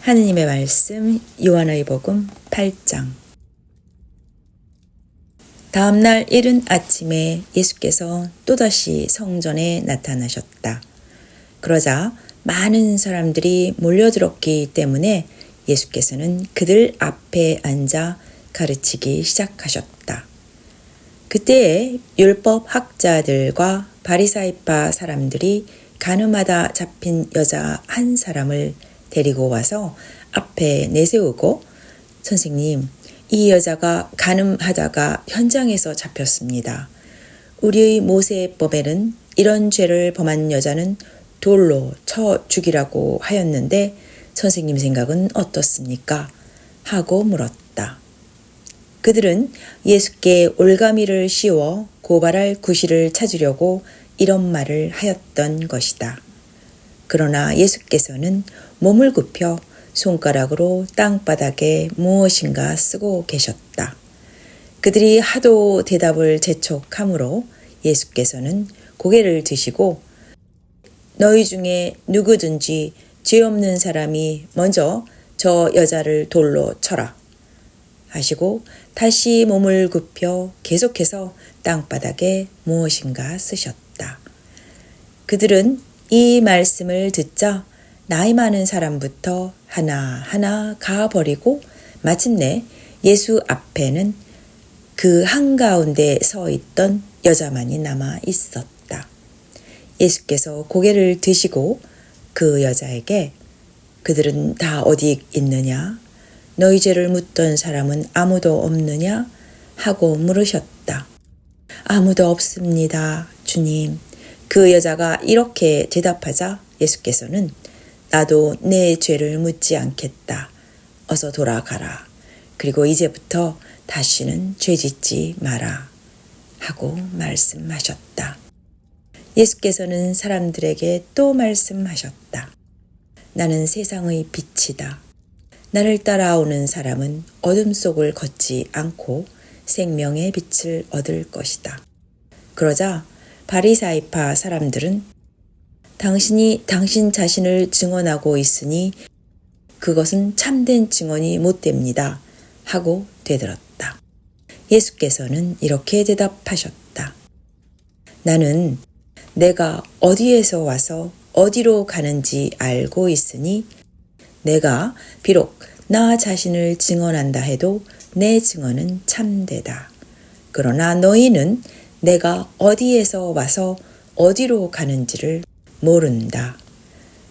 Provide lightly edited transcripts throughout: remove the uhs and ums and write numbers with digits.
하느님의 말씀 요한의 복음 8장. 다음날 이른 아침에 예수께서 또다시 성전에 나타나셨다. 그러자 많은 사람들이 몰려들었기 때문에 예수께서는 그들 앞에 앉아 가르치기 시작하셨다. 그때에 율법 학자들과 바리사이파 사람들이 간음하다 잡힌 여자 한 사람을 데리고 와서 앞에 내세우고, 선생님, 이 여자가 간음하다가 현장에서 잡혔습니다. 우리의 모세법에는 이런 죄를 범한 여자는 돌로 쳐 죽이라고 하였는데 선생님 생각은 어떻습니까? 하고 물었다. 그들은 예수께 올가미를 씌워 고발할 구실을 찾으려고 이런 말을 하였던 것이다. 그러나 예수께서는 몸을 굽혀 손가락으로 땅바닥에 무엇인가 쓰고 계셨다. 그들이 하도 대답을 재촉하므로 예수께서는 고개를 드시고 너희 중에 누구든지 죄 없는 사람이 먼저 저 여자를 돌로 쳐라 하시고 다시 몸을 굽혀 계속해서 땅바닥에 무엇인가 쓰셨다. 그들은 이 말씀을 듣자 나이 많은 사람부터 하나하나 가버리고 마침내 예수 앞에는 그 한가운데 서 있던 여자만이 남아 있었다. 예수께서 고개를 드시고 그 여자에게 그들은 다 어디 있느냐? 너희 죄를 묻던 사람은 아무도 없느냐? 하고 물으셨다. 아무도 없습니다, 주님. 그 여자가 이렇게 대답하자 예수께서는 나도 내 죄를 묻지 않겠다. 어서 돌아가라. 그리고 이제부터 다시는 죄짓지 마라. 하고 말씀하셨다. 예수께서는 사람들에게 또 말씀하셨다. 나는 세상의 빛이다. 나를 따라오는 사람은 어둠 속을 걷지 않고 생명의 빛을 얻을 것이다. 그러자 바리사이파 사람들은 당신이 당신 자신을 증언하고 있으니 그것은 참된 증언이 못 됩니다. 하고 되들었다. 예수께서는 이렇게 대답하셨다. 나는 내가 어디에서 와서 어디로 가는지 알고 있으니 내가 비록 나 자신을 증언한다 해도 내 증언은 참되다. 그러나 너희는 내가 어디에서 와서 어디로 가는지를 모른다.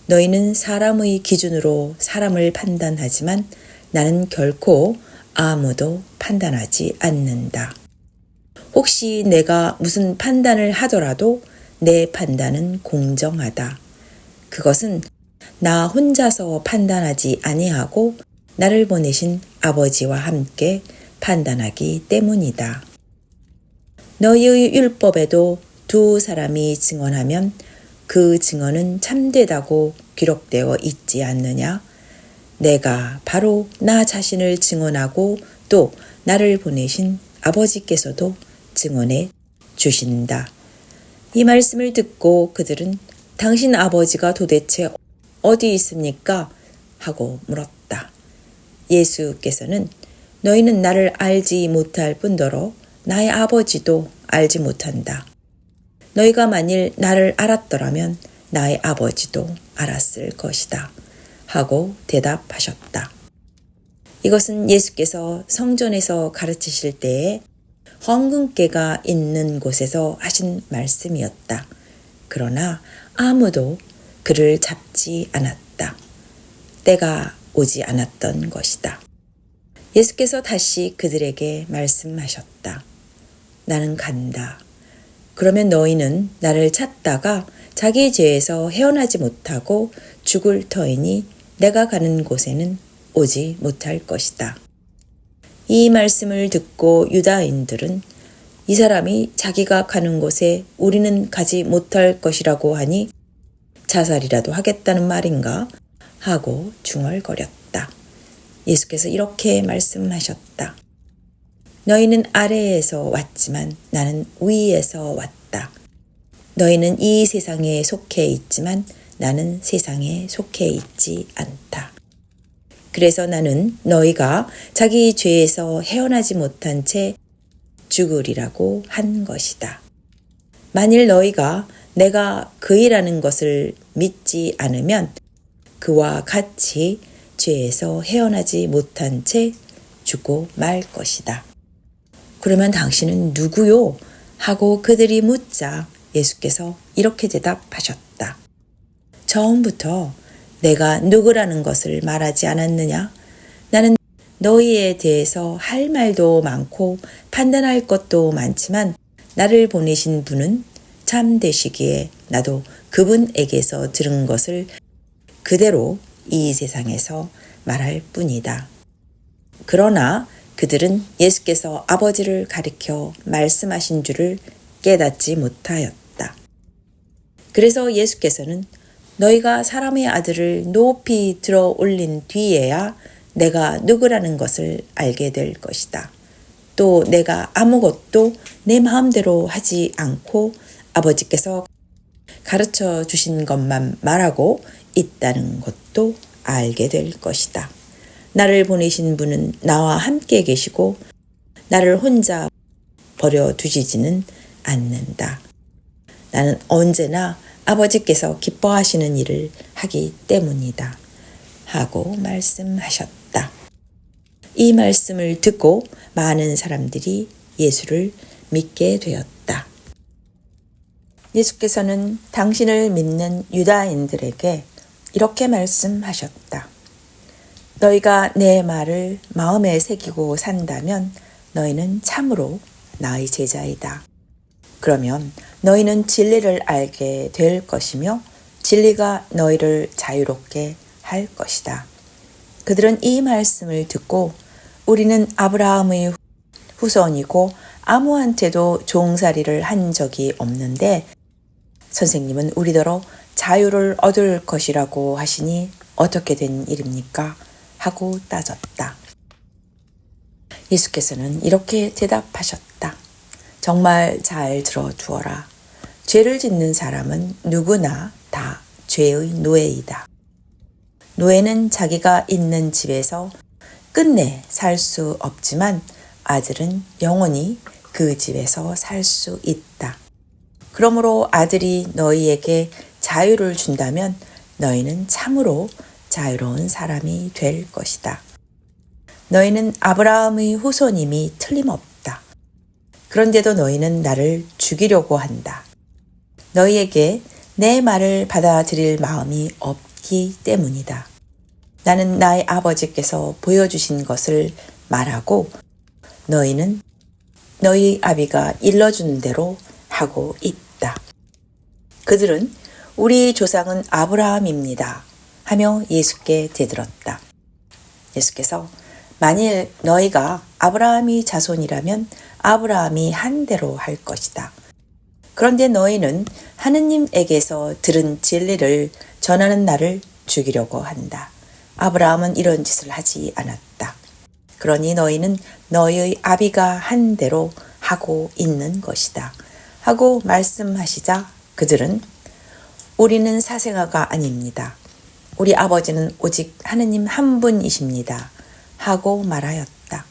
너희는 사람의 기준으로 사람을 판단하지만 나는 결코 아무도 판단하지 않는다. 혹시 내가 무슨 판단을 하더라도 내 판단은 공정하다. 그것은 나 혼자서 판단하지 아니하고 나를 보내신 아버지와 함께 판단하기 때문이다. 너희의 율법에도 두 사람이 증언하면 그 증언은 참되다고 기록되어 있지 않느냐? 내가 바로 나 자신을 증언하고 또 나를 보내신 아버지께서도 증언해 주신다. 이 말씀을 듣고 그들은 당신 아버지가 도대체 어디 있습니까? 하고 물었다. 예수께서는 너희는 나를 알지 못할 뿐더러 나의 아버지도 알지 못한다. 너희가 만일 나를 알았더라면 나의 아버지도 알았을 것이다. 하고 대답하셨다. 이것은 예수께서 성전에서 가르치실 때에 헌금궤가 있는 곳에서 하신 말씀이었다. 그러나 아무도 그를 잡지 않았다. 때가 오지 않았던 것이다. 예수께서 다시 그들에게 말씀하셨다. 나는 간다. 그러면 너희는 나를 찾다가 자기 죄에서 헤어나지 못하고 죽을 터이니 내가 가는 곳에는 오지 못할 것이다. 이 말씀을 듣고 유다인들은 이 사람이 자기가 가는 곳에 우리는 가지 못할 것이라고 하니 자살이라도 하겠다는 말인가? 하고 중얼거렸다. 예수께서 이렇게 말씀하셨다. 너희는 아래에서 왔지만 나는 위에서 왔다. 너희는 이 세상에 속해 있지만 나는 세상에 속해 있지 않다. 그래서 나는 너희가 자기 죄에서 헤어나지 못한 채 죽으리라고 한 것이다. 만일 너희가 내가 그이라는 것을 믿지 않으면 그와 같이 죄에서 헤어나지 못한 채 죽고 말 것이다. 그러면 당신은 누구요? 하고 그들이 묻자 예수께서 이렇게 대답하셨다. 처음부터 내가 누구라는 것을 말하지 않았느냐? 나는 너희에 대해서 할 말도 많고 판단할 것도 많지만 나를 보내신 분은 참 되시기에 나도 그분에게서 들은 것을 그대로 이 세상에서 말할 뿐이다. 그러나 그들은 예수께서 아버지를 가리켜 말씀하신 줄을 깨닫지 못하였다. 그래서 예수께서는 너희가 사람의 아들을 높이 들어 올린 뒤에야 내가 누구라는 것을 알게 될 것이다. 또 내가 아무것도 내 마음대로 하지 않고 아버지께서 가르쳐 주신 것만 말하고 있다는 것도 알게 될 것이다. 나를 보내신 분은 나와 함께 계시고 나를 혼자 버려두시지는 않는다. 나는 언제나 아버지께서 기뻐하시는 일을 하기 때문이다. 하고 말씀하셨다. 이 말씀을 듣고 많은 사람들이 예수를 믿게 되었다. 예수께서는 당신을 믿는 유다인들에게 이렇게 말씀하셨다. 너희가 내 말을 마음에 새기고 산다면 너희는 참으로 나의 제자이다. 그러면 너희는 진리를 알게 될 것이며 진리가 너희를 자유롭게 할 것이다. 그들은 이 말씀을 듣고 우리는 아브라함의 후손이고 아무한테도 종살이를 한 적이 없는데 선생님은 우리더러 자유를 얻을 것이라고 하시니 어떻게 된 일입니까? 하고 따졌다. 예수께서는 이렇게 대답하셨다. 정말 잘 들어두어라. 죄를 짓는 사람은 누구나 다 죄의 노예이다. 노예는 자기가 있는 집에서 끝내 살 수 없지만 아들은 영원히 그 집에서 살 수 있다. 그러므로 아들이 너희에게 자유를 준다면 너희는 참으로 자유로운 사람이 될 것이다. 너희는 아브라함의 후손임이 틀림없다. 그런데도 너희는 나를 죽이려고 한다. 너희에게 내 말을 받아들일 마음이 없기 때문이다. 나는 나의 아버지께서 보여주신 것을 말하고 너희는 너희 아비가 일러주는 대로 하고 있다. 그들은 우리 조상은 아브라함입니다. 하며 예수께 대들었다. 예수께서 만일 너희가 아브라함이 자손이라면 아브라함이 한 대로 할 것이다. 그런데 너희는 하느님에게서 들은 진리를 전하는 나를 죽이려고 한다. 아브라함은 이런 짓을 하지 않았다. 그러니 너희는 너희의 아비가 한 대로 하고 있는 것이다. 하고 말씀하시자 그들은 우리는 사생아가 아닙니다. 우리 아버지는 오직 하느님 한 분이십니다. 하고 말하였다.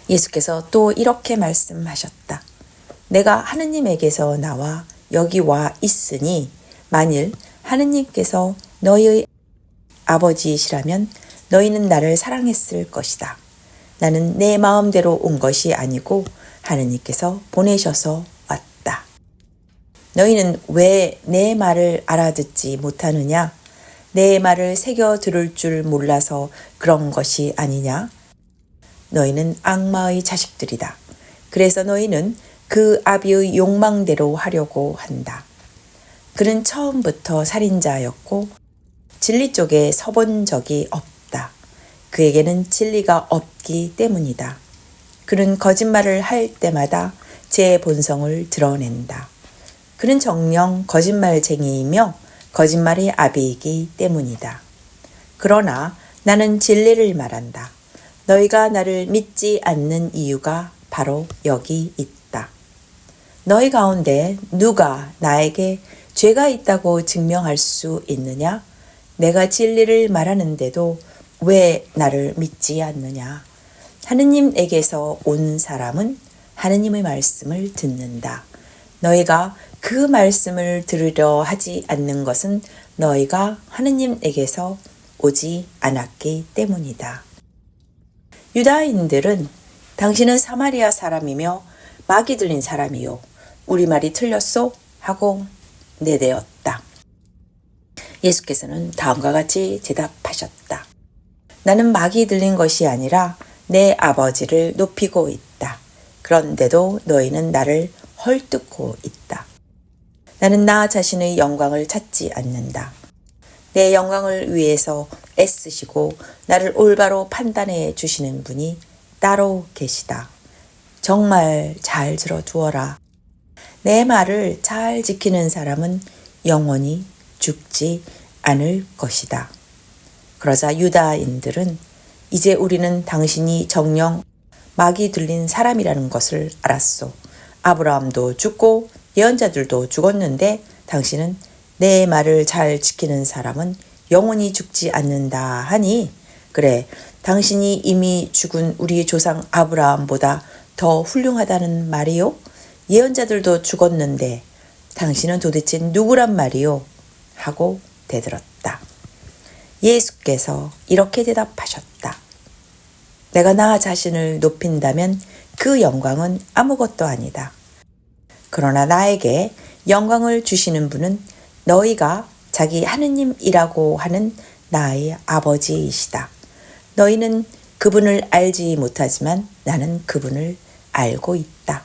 예수께서 또 이렇게 말씀하셨다. 내가 하느님에게서 나와 여기 와 있으니 만일 하느님께서 너희의 아버지이시라면 너희는 나를 사랑했을 것이다. 나는 내 마음대로 온 것이 아니고 하느님께서 보내셔서 왔다. 너희는 왜 내 말을 알아듣지 못하느냐? 내 말을 새겨 들을 줄 몰라서 그런 것이 아니냐? 너희는 악마의 자식들이다. 그래서 너희는 그 아비의 욕망대로 하려고 한다. 그는 처음부터 살인자였고 진리 쪽에 서본 적이 없다. 그에게는 진리가 없기 때문이다. 그는 거짓말을 할 때마다 제 본성을 드러낸다. 그는 정녕 거짓말쟁이이며 거짓말의 아비이기 때문이다. 그러나 나는 진리를 말한다. 너희가 나를 믿지 않는 이유가 바로 여기 있다. 너희 가운데 누가 나에게 죄가 있다고 증명할 수 있느냐? 내가 진리를 말하는데도 왜 나를 믿지 않느냐? 하느님에게서 온 사람은 하느님의 말씀을 듣는다. 너희가 그 말씀을 들으려 하지 않는 것은 너희가 하느님에게서 오지 않았기 때문이다. 유다인들은 당신은 사마리아 사람이며 마귀 들린 사람이요. 우리말이 틀렸소? 하고 내대었다. 예수께서는 다음과 같이 대답하셨다. 나는 마귀 들린 것이 아니라 내 아버지를 높이고 있다. 그런데도 너희는 나를 헐뜯고 있다. 나는 나 자신의 영광을 찾지 않는다. 내 영광을 위해서 애쓰시고 나를 올바로 판단해 주시는 분이 따로 계시다. 정말 잘 들어두어라. 내 말을 잘 지키는 사람은 영원히 죽지 않을 것이다. 그러자 유다인들은 이제 우리는 당신이 정녕 마귀 들린 사람이라는 것을 알았소. 아브라함도 죽고 예언자들도 죽었는데 당신은 내 말을 잘 지키는 사람은 영원히 죽지 않는다 하니, 그래, 당신이 이미 죽은 우리 조상 아브라함보다 더 훌륭하다는 말이요? 예언자들도 죽었는데 당신은 도대체 누구란 말이요? 하고 대들었다. 예수께서 이렇게 대답하셨다. 내가 나 자신을 높인다면 그 영광은 아무것도 아니다. 그러나 나에게 영광을 주시는 분은 너희가 자기 하느님이라고 하는 나의 아버지이시다. 너희는 그분을 알지 못하지만 나는 그분을 알고 있다.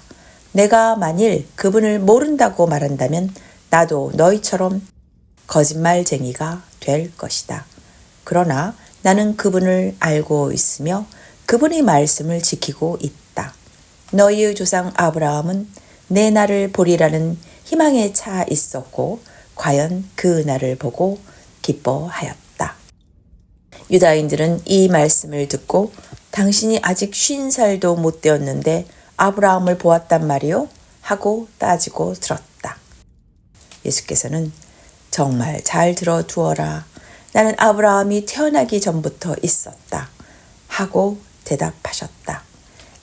내가 만일 그분을 모른다고 말한다면 나도 너희처럼 거짓말쟁이가 될 것이다. 그러나 나는 그분을 알고 있으며 그분의 말씀을 지키고 있다. 너희의 조상 아브라함은 내 날을 보리라는 희망에 차 있었고 과연 그 날을 보고 기뻐하였다. 유다인들은 이 말씀을 듣고 당신이 아직 50살도 못 되었는데 아브라함을 보았단 말이요? 하고 따지고 들었다. 예수께서는 정말 잘 들어두어라. 나는 아브라함이 태어나기 전부터 있었다. 하고 대답하셨다.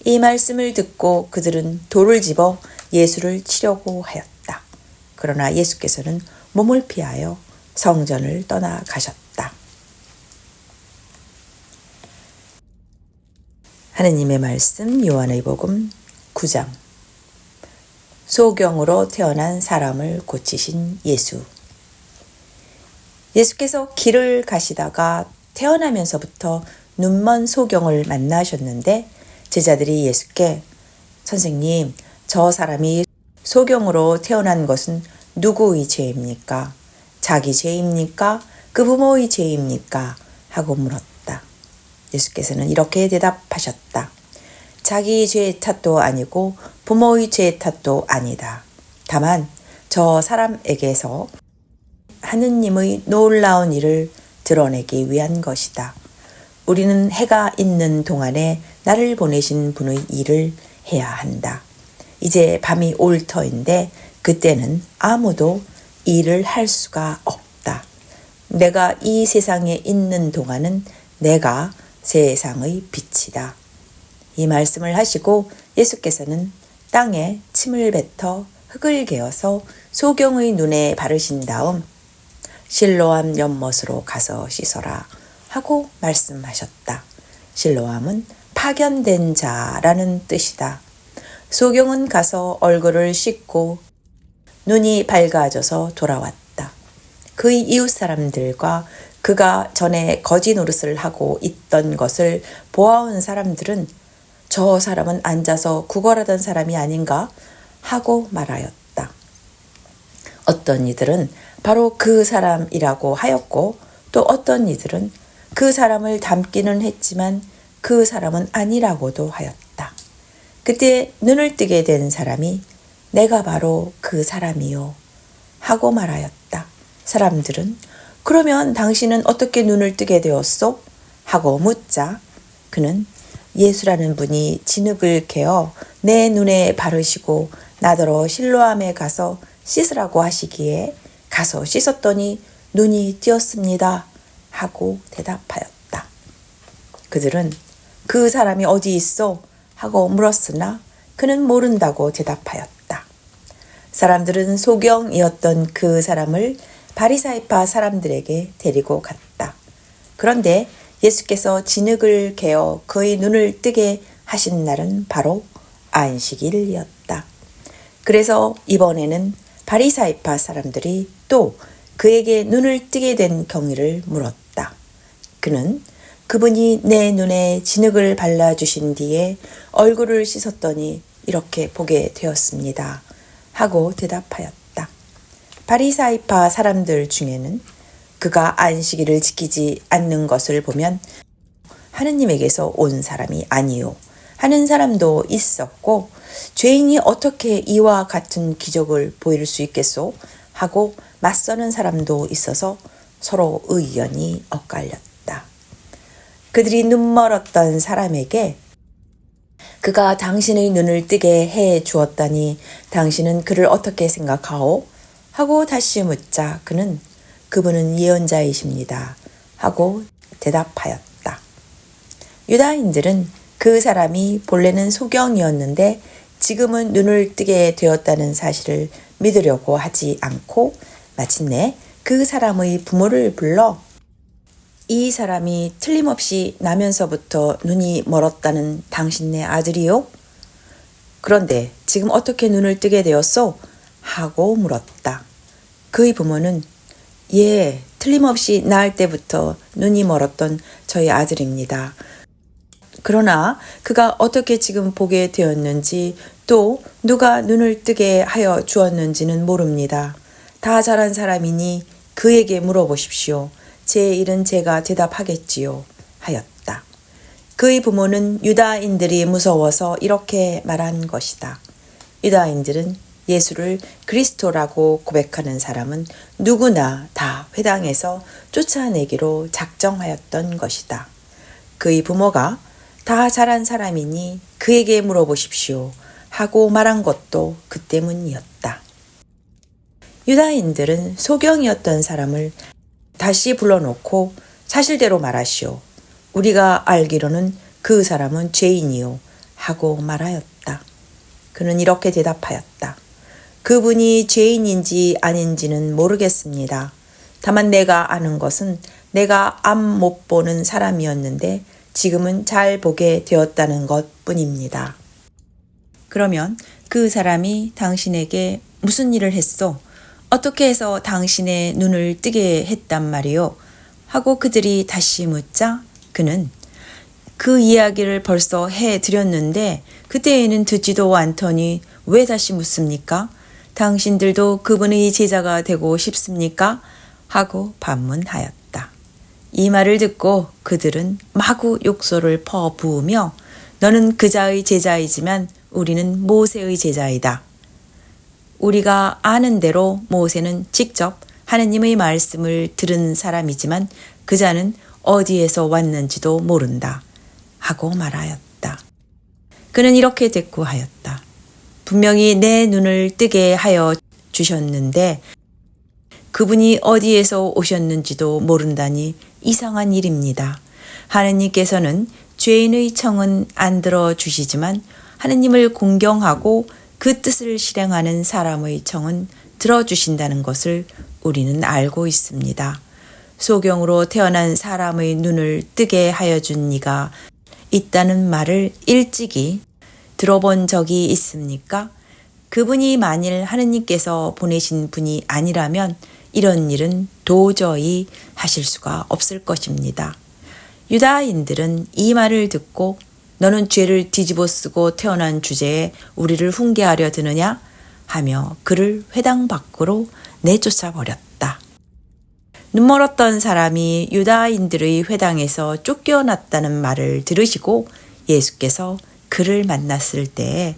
이 말씀을 듣고 그들은 돌을 집어 예수를 치려고 하였다. 그러나 예수께서는 몸을 피하여 성전을 떠나가셨다. 하느님의 말씀 요한의 복음 9장. 소경으로 태어난 사람을 고치신 예수. 예수께서 길을 가시다가 태어나면서부터 눈먼 소경을 만나셨는데 제자들이 예수께 선생님, 저 사람이 소경으로 태어난 것은 누구의 죄입니까? 자기 죄입니까? 그 부모의 죄입니까? 하고 물었다. 예수께서는 이렇게 대답하셨다. 자기 죄의 탓도 아니고 부모의 죄의 탓도 아니다. 다만 저 사람에게서 하느님의 놀라운 일을 드러내기 위한 것이다. 우리는 해가 있는 동안에 나를 보내신 분의 일을 해야 한다. 이제 밤이 올 터인데 그때는 아무도 일을 할 수가 없다. 내가 이 세상에 있는 동안은 내가 세상의 빛이다. 이 말씀을 하시고 예수께서는 땅에 침을 뱉어 흙을 개어서 소경의 눈에 바르신 다음 실로암 연못으로 가서 씻어라 하고 말씀하셨다. 실로암은 파견된 자라는 뜻이다. 소경은 가서 얼굴을 씻고 눈이 밝아져서 돌아왔다. 그의 이웃 사람들과 그가 전에 거지 노릇을 하고 있던 것을 보아온 사람들은 저 사람은 앉아서 구걸하던 사람이 아닌가 하고 말하였다. 어떤 이들은 바로 그 사람이라고 하였고 또 어떤 이들은 그 사람을 닮기는 했지만 그 사람은 아니라고도 하였다. 그때 눈을 뜨게 된 사람이 내가 바로 그 사람이요 하고 말하였다. 사람들은 그러면 당신은 어떻게 눈을 뜨게 되었소? 하고 묻자 그는 예수라는 분이 진흙을 개어 내 눈에 바르시고 나더러 실로암에 가서 씻으라고 하시기에 가서 씻었더니 눈이 띄었습니다. 하고 대답하였다. 그들은 그 사람이 어디 있어? 하고 물었으나 그는 모른다고 대답하였다. 사람들은 소경이었던 그 사람을 바리사이파 사람들에게 데리고 갔다. 그런데 예수께서 진흙을 개어 그의 눈을 뜨게 하신 날은 바로 안식일이었다. 그래서 이번에는 바리사이파 사람들이 또 그에게 눈을 뜨게 된 경위를 물었다. 그는 그분이 내 눈에 진흙을 발라주신 뒤에 얼굴을 씻었더니 이렇게 보게 되었습니다. 하고 대답하였다. 바리사이파 사람들 중에는 그가 안식일을 지키지 않는 것을 보면 하느님에게서 온 사람이 아니요 하는 사람도 있었고, 죄인이 어떻게 이와 같은 기적을 보일 수 있겠소? 하고 맞서는 사람도 있어서 서로 의견이 엇갈렸다. 그들이 눈멀었던 사람에게 그가 당신의 눈을 뜨게 해 주었다니 당신은 그를 어떻게 생각하오? 하고 다시 묻자 그는 그분은 예언자이십니다. 하고 대답하였다. 유다인들은 그 사람이 본래는 소경이었는데 지금은 눈을 뜨게 되었다는 사실을 믿으려고 하지 않고 마침내 그 사람의 부모를 불러 이 사람이 틀림없이 나면서부터 눈이 멀었다는 당신네 아들이요? 그런데 지금 어떻게 눈을 뜨게 되었소? 하고 물었다. 그의 부모는 예, 틀림없이 낳을 때부터 눈이 멀었던 저희 아들입니다. 그러나 그가 어떻게 지금 보게 되었는지 또 누가 눈을 뜨게 하여 주었는지는 모릅니다. 다 자란 사람이니 그에게 물어보십시오. 제 일은 제가 대답하겠지요. 하였다. 그의 부모는 유다인들이 무서워서 이렇게 말한 것이다. 유다인들은 예수를 그리스도라고 고백하는 사람은 누구나 다 회당에서 쫓아내기로 작정하였던 것이다. 그의 부모가 다 자란 사람이니 그에게 물어보십시오. 하고 말한 것도 그 때문이었다. 유다인들은 소경이었던 사람을 다시 불러놓고 사실대로 말하시오. 우리가 알기로는 그 사람은 죄인이요. 하고 말하였다. 그는 이렇게 대답하였다. 그분이 죄인인지 아닌지는 모르겠습니다. 다만 내가 아는 것은 내가 앞 못 보는 사람이었는데 지금은 잘 보게 되었다는 것 뿐입니다. 그러면 그 사람이 당신에게 무슨 일을 했소? 어떻게 해서 당신의 눈을 뜨게 했단 말이요? 하고 그들이 다시 묻자 그는 그 이야기를 벌써 해드렸는데 그때에는 듣지도 않더니 왜 다시 묻습니까? 당신들도 그분의 제자가 되고 싶습니까? 하고 반문하였다. 이 말을 듣고 그들은 마구 욕설을 퍼부으며 너는 그자의 제자이지만 우리는 모세의 제자이다. 우리가 아는 대로 모세는 직접 하느님의 말씀을 들은 사람이지만 그자는 어디에서 왔는지도 모른다. 하고 말하였다. 그는 이렇게 대꾸하였다. 분명히 내 눈을 뜨게 하여 주셨는데 그분이 어디에서 오셨는지도 모른다니 이상한 일입니다. 하느님께서는 죄인의 청은 안 들어주시지만 하느님을 공경하고 그 뜻을 실행하는 사람의 청은 들어주신다는 것을 우리는 알고 있습니다. 소경으로 태어난 사람의 눈을 뜨게 하여 준 이가 있다는 말을 일찍이 들어본 적이 있습니까? 그분이 만일 하느님께서 보내신 분이 아니라면 이런 일은 도저히 하실 수가 없을 것입니다. 유다인들은 이 말을 듣고 너는 죄를 뒤집어 쓰고 태어난 주제에 우리를 훈계하려 드느냐? 하며 그를 회당 밖으로 내쫓아 버렸다. 눈멀었던 사람이 유다인들의 회당에서 쫓겨났다는 말을 들으시고 예수께서 그를 만났을 때에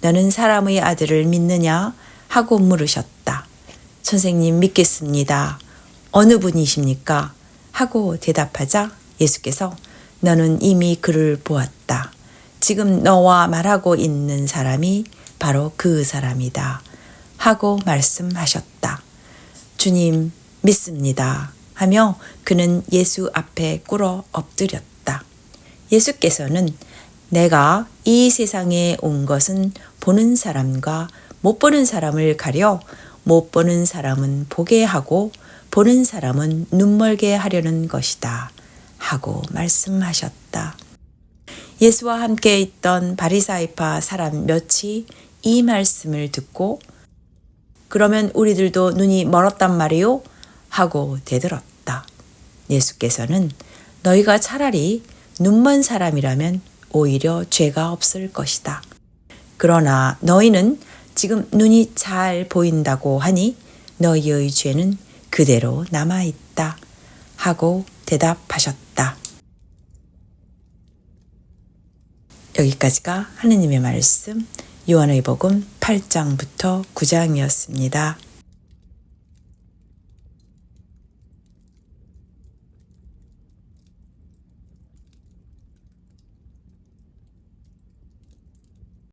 너는 사람의 아들을 믿느냐? 하고 물으셨다. 선생님 믿겠습니다. 어느 분이십니까? 하고 대답하자 예수께서 너는 이미 그를 보았다. 지금 너와 말하고 있는 사람이 바로 그 사람이다. 하고 말씀하셨다. 주님 믿습니다. 하며 그는 예수 앞에 꿇어 엎드렸다. 예수께서는 내가 이 세상에 온 것은 보는 사람과 못 보는 사람을 가려 못 보는 사람은 보게 하고 보는 사람은 눈멀게 하려는 것이다 하고 말씀하셨다. 예수와 함께 있던 바리사이파 사람 몇이 이 말씀을 듣고 그러면 우리들도 눈이 멀었단 말이요? 하고 대들었다. 예수께서는 너희가 차라리 눈먼 사람이라면 오히려 죄가 없을 것이다. 그러나 너희는 지금 눈이 잘 보인다고 하니 너희의 죄는 그대로 남아있다 하고 대답하셨다. 여기까지가 하느님의 말씀 요한의 복음 8장부터 9장이었습니다.